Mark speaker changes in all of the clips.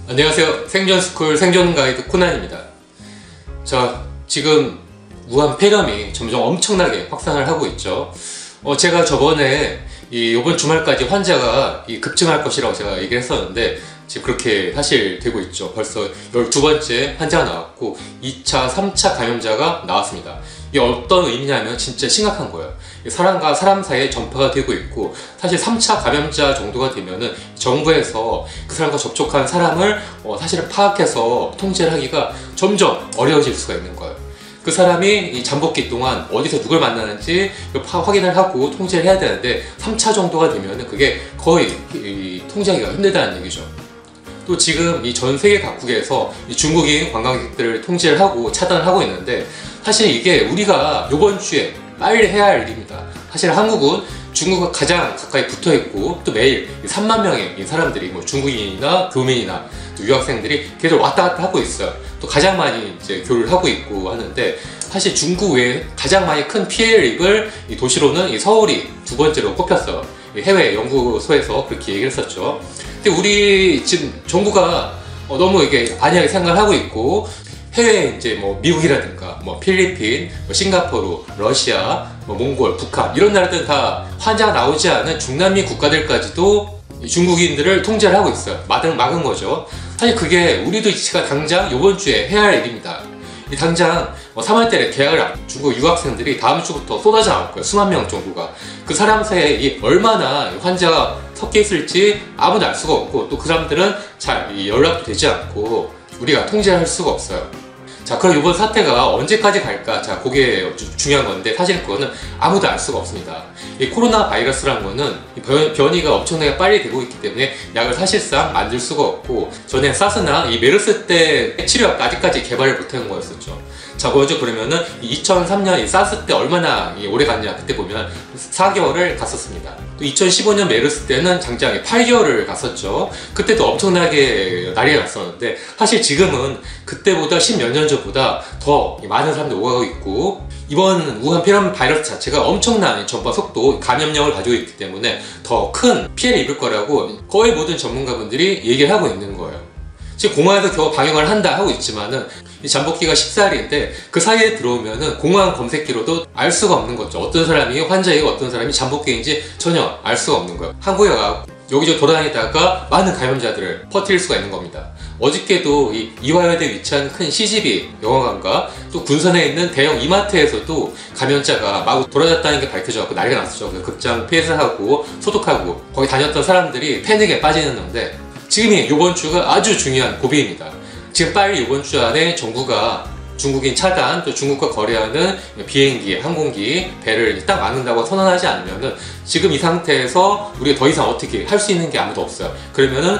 Speaker 1: 안녕하세요. 생존스쿨 생존가이드 코난입니다. 자, 지금 우한 폐렴이 점점 엄청나게 확산을 하고 있죠. 제가 저번에 이번 주말까지 환자가 급증할 것이라고 제가 얘기를 했었는데 지금 그렇게 사실 되고 있죠. 벌써 12번째 환자가 나왔고 2차, 3차 감염자가 나왔습니다. 이게 어떤 의미냐면 진짜 심각한 거예요. 사람과 사람 사이에 전파가 되고 있고, 사실 3차 감염자 정도가 되면은 정부에서 그 사람과 접촉한 사람을 사실은 파악해서 통제를 하기가 점점 어려워질 수가 있는 거예요. 그 사람이 이 잠복기 동안 어디서 누굴 만나는지 확인을 하고 통제를 해야 되는데 3차 정도가 되면은 그게 거의 통제하기가 힘들다는 얘기죠. 또 지금 이 전 세계 각국에서 이 중국인 관광객들을 통제를 하고 차단을 하고 있는데, 사실 이게 우리가 이번 주에 빨리 해야 할 일입니다. 사실 한국은 중국과 가장 가까이 붙어 있고, 또 매일 3만 명의 사람들이 중국인이나 교민이나 또 유학생들이 계속 왔다 갔다 하고 있어요. 또 가장 많이 이제 교류를 하고 있고 하는데, 사실 중국 외에 가장 많이 큰 피해를 입을 이 도시로는 이 서울이 두 번째로 꼽혔어요. 해외 연구소에서 그렇게 얘기를 했었죠. 근데 우리 지금 정부가 너무 이게 안이하게 생각을 하고 있고, 해외 이제 미국이라든가 필리핀, 싱가포르, 러시아, 몽골, 북한 이런 나라들은 다 환자가 나오지 않은 중남미 국가들까지도 중국인들을 통제를 하고 있어요. 막은 거죠. 사실 그게 우리도 지금 당장 이번 주에 해야 할 일입니다. 당장 3월달에 개학을 중국 유학생들이 다음 주부터 쏟아져 나올 거예요. 수만 명 정도가. 그 사람 사이에 얼마나 환자가 섞여 있을지 아무도 알 수가 없고, 또 그 사람들은 잘 연락도 되지 않고 우리가 통제할 수가 없어요. 자, 그럼 이번 사태가 언제까지 갈까? 자, 그게 중요한 건데, 사실 그거는 아무도 알 수가 없습니다. 이 코로나 바이러스라는 거는 변이가 엄청나게 빨리 되고 있기 때문에 약을 사실상 만들 수가 없고, 전에 사스나 이 메르스 때 치료약 아직까지 개발을 못한 거였었죠. 자, 먼저 그러면은 2003년 이 사스 때 얼마나 오래 갔냐, 그때 보면 4개월을 갔었습니다. 또 2015년 메르스 때는 장장 8개월을 갔었죠. 그때도 엄청나게 난리가 났었는데, 사실 지금은 그때보다 10몇 년 전보다 더 많은 사람들이 오가고 있고, 이번 우한 폐렴 바이러스 자체가 엄청난 전파 속도, 감염력을 가지고 있기 때문에 더 큰 피해를 입을 거라고 거의 모든 전문가분들이 얘기를 하고 있는 거예요. 지금 공항에서 겨우 방역을 한다 하고 있지만은 이 잠복기가 14일인데 그 사이에 들어오면은 공항 검색기로도 알 수가 없는 거죠. 어떤 사람이 환자이고 어떤 사람이 잠복기인지 전혀 알 수가 없는 거예요. 한국에 가고 여기저기 돌아다니다가 많은 감염자들을 퍼뜨릴 수가 있는 겁니다. 어저께도 이 이화여대에 위치한 큰 CGV 영화관과 또 군산에 있는 대형 이마트에서도 감염자가 마구 돌아다녔다는 게 밝혀져서 난리가 났었죠. 극장 폐쇄하고 소독하고 거기 다녔던 사람들이 패닉에 빠지는데, 지금이 이번 주가 아주 중요한 고비입니다. 지금 빨리 이번 주 안에 정부가 중국인 차단, 또 중국과 거래하는 비행기, 항공기, 배를 딱 막는다고 선언하지 않으면은 지금 이 상태에서 우리가 더 이상 어떻게 할 수 있는 게 아무도 없어요. 그러면은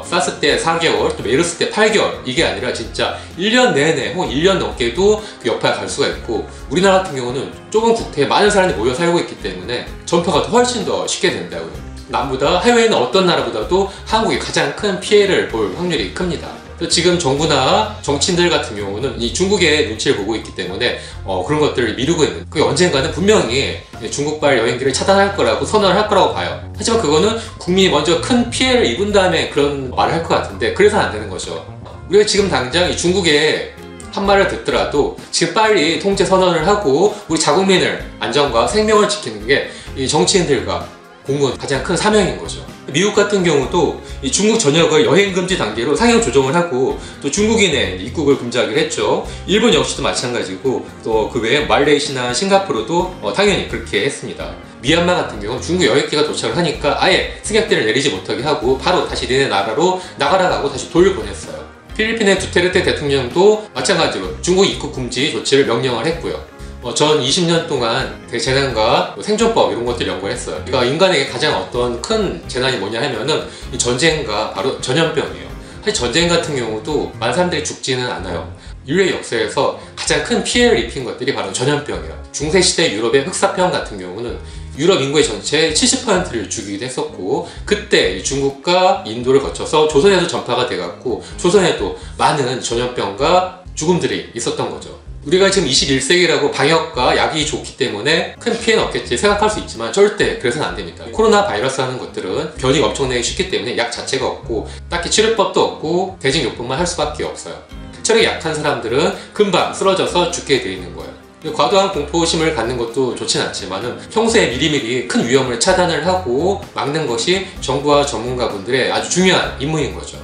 Speaker 1: 사스 때 4개월, 또 메르스 때 8개월, 이게 아니라 진짜 1년 내내 혹은 1년 넘게도 그 여파가 갈 수가 있고, 우리나라 같은 경우는 좁은 국토에 많은 사람이 모여 살고 있기 때문에 전파가 훨씬 더 쉽게 된다고요. 남보다, 해외에 있는 어떤 나라보다도 한국이 가장 큰 피해를 볼 확률이 큽니다. 지금 정부나 정치인들 같은 경우는 이 중국의 눈치를 보고 있기 때문에 그런 것들을 미루고 있는, 그게 언젠가는 분명히 중국발 여행기를 차단할 거라고 선언을 할 거라고 봐요. 하지만 그거는 국민이 먼저 큰 피해를 입은 다음에 그런 말을 할 것 같은데, 그래서는 안 되는 거죠. 우리가 지금 당장 이 중국의 한 말을 듣더라도 지금 빨리 통제 선언을 하고 우리 자국민을 안전과 생명을 지키는 게 이 정치인들과 공무원 가장 큰 사명인 거죠. 미국 같은 경우도 이 중국 전역을 여행 금지 단계로 상향 조정을 하고, 또 중국인의 입국을 금지하기로 했죠. 일본 역시도 마찬가지고, 또 그 외에 말레이시아나 싱가포르도 당연히 그렇게 했습니다. 미얀마 같은 경우 중국 여객기가 도착을 하니까 아예 승객들을 내리지 못하게 하고 바로 다시 니네 나라로 나가라고 하고 다시 돌려보냈어요. 필리핀의 두테르테 대통령도 마찬가지로 중국 입국 금지 조치를 명령을 했고요. 전 20년 동안 대재난과 생존법 이런 것들을 연구를 했어요. 그러니까 인간에게 가장 어떤 큰 재난이 뭐냐 하면은 이 전쟁과 바로 전염병이에요. 사실 전쟁 같은 경우도 많은 사람들이 죽지는 않아요. 인류의 역사에서 가장 큰 피해를 입힌 것들이 바로 전염병이에요. 중세시대 유럽의 흑사병 같은 경우는 유럽 인구의 전체의 70%를 죽이기도 했었고, 그때 중국과 인도를 거쳐서 조선에도 전파가 돼갖고 조선에도 많은 전염병과 죽음들이 있었던 거죠. 우리가 지금 21세기라고 방역과 약이 좋기 때문에 큰 피해는 없겠지 생각할 수 있지만 절대 그래서는 안 됩니다. 코로나 바이러스 하는 것들은 변이가 엄청나게 쉽기 때문에 약 자체가 없고 딱히 치료법도 없고 대증요법만 할 수밖에 없어요. 체력이 약한 사람들은 금방 쓰러져서 죽게 돼 있는 거예요. 과도한 공포심을 갖는 것도 좋진 않지만 평소에 미리미리 큰 위험을 차단을 하고 막는 것이 정부와 전문가분들의 아주 중요한 임무인 거죠.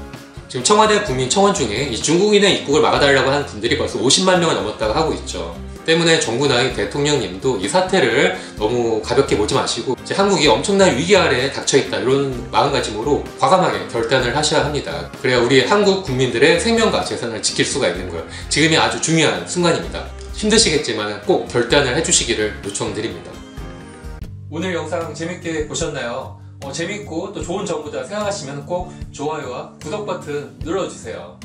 Speaker 1: 지금 청와대 국민청원 중에 이 중국인의 입국을 막아달라고 하는 분들이 벌써 50만 명을 넘었다고 하고 있죠. 때문에 정부나 이 대통령님도 이 사태를 너무 가볍게 보지 마시고 이제 한국이 엄청난 위기 아래에 닥쳐있다 이런 마음가짐으로 과감하게 결단을 하셔야 합니다. 그래야 우리 한국 국민들의 생명과 재산을 지킬 수가 있는 거예요. 지금이 아주 중요한 순간입니다. 힘드시겠지만 꼭 결단을 해주시기를 요청드립니다. 오늘 영상 재밌게 보셨나요? 재밌고 또 좋은 정보다 생각하시면 꼭 좋아요와 구독 버튼 눌러주세요.